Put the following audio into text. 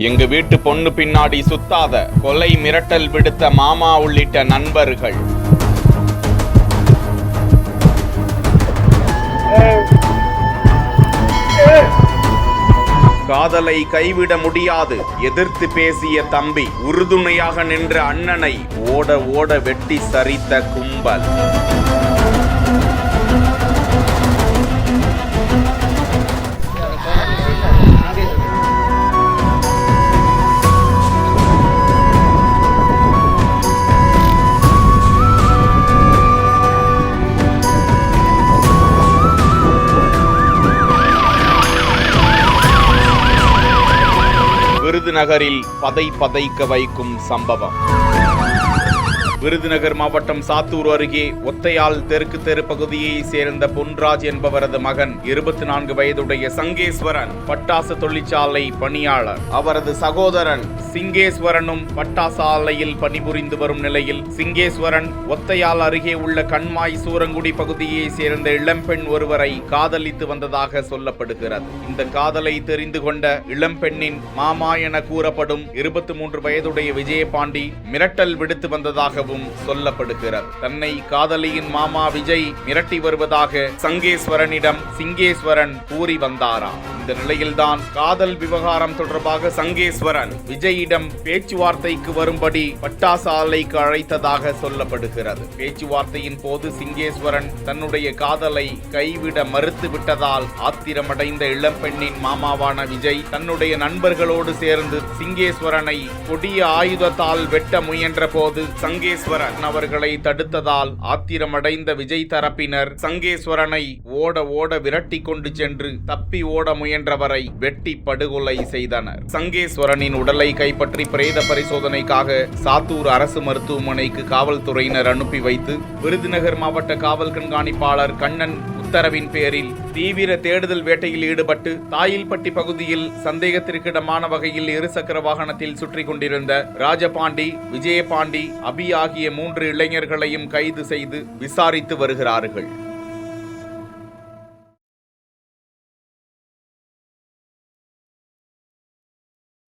எங்க வீட்டு பொண்ணு பின்னாடி சுத்தாத, கொலை மிரட்டல் விடுத்த மாமா உள்ளிட்ட நண்பர்கள். காதலை கைவிட முடியாது எதிர்த்து பேசிய தம்பி, உறுதுணையாக நின்ற அண்ணனை ஓட ஓட வெட்டி சரித்த கும்பல். விருதுநகரில் பதைக்க வைக்கும் சம்பவம். விருதுநகர் மாவட்டம் சாத்தூர் அருகே ஒத்தையால் தெற்கு தெரு பகுதியை சேர்ந்த பொன்ராஜ் என்பவரது மகன் 24 வயதுடைய சங்கேஸ்வரன் பட்டாசு தொழிற்சாலை பணியாளர். அவரது சகோதரன் சிங்கேஸ்வரனும் பட்டாசு ஆலையில் பணிபுரிந்து வரும் நிலையில் சிங்கேஸ்வரன் ஒத்தையால் அருகே உள்ள கண்மாய் சூரங்குடி பகுதியை சேர்ந்த இளம்பெண் ஒருவரை காதலித்து வந்ததாக சொல்லப்படுகிறது. இந்த காதலை தெரிந்து கொண்ட இளம்பெண்ணின் மாமா என கூறப்படும் 23 வயதுடைய விஜயபாண்டி மிரட்டல் விடுத்து வந்ததாக சொல்லப்படுகிறது. தன்னை காதலியின் மாமா விஜய் மிரட்டி வருவதாக சங்கேஸ்வரனிடம் சிங்கேஸ்வரன் கூறி வந்தாராம். இந்த நிலையில்தான் காதல் விவகாரம் தொடர்பாக சங்கேஸ்வரன் விஜயிடம் பேச்சுவார்த்தைக்கு வரும்படி பட்டாசு ஆலைக்கு அழைத்ததாக சொல்லப்படுகிறது. பேச்சுவார்த்தையின் போது சிங்கேஸ்வரன் தன்னுடைய காதலை கைவிட மறுத்து விட்டதால் ஆத்திரமடைந்த இளம்பெண்ணின் மாமாவான விஜய் தன்னுடைய நண்பர்களோடு சேர்ந்து சிங்கேஸ்வரனை கொடிய ஆயுதத்தால் வெட்ட முயன்ற போது சங்கேஸ்வரன் அவர்களை தடுத்ததால் ஆத்திரமடைந்த விஜய் தரப்பினர் சங்கேஸ்வரனை ஓட ஓட விரட்டி கொண்டு சென்று தப்பி ஓட முயன்றவரை வெட்டி படுகொலை செய்தனர். சங்கேஸ்வரனின் உடலை கைப்பற்றி பிரேத பரிசோதனைக்காக சாத்தூர் அரசு மருத்துவமனைக்கு காவல்துறையினர் அனுப்பி வைத்து விருதுநகர் மாவட்ட காவல் கண்காணிப்பாளர் கண்ணன் உத்தரவின் பேரில் தீவிர தேடுதல் வேட்டையில் ஈடுபட்டு தாயில்பட்டி பகுதியில் சந்தேகத்திற்கிடமான வகையில் இருசக்கர வாகனத்தில் சுற்றி கொண்டிருந்த ராஜபாண்டி, விஜயபாண்டி, அபி ஆகிய 3 இளைஞர்களையும் கைது செய்து விசாரித்து வருகிறார்கள்.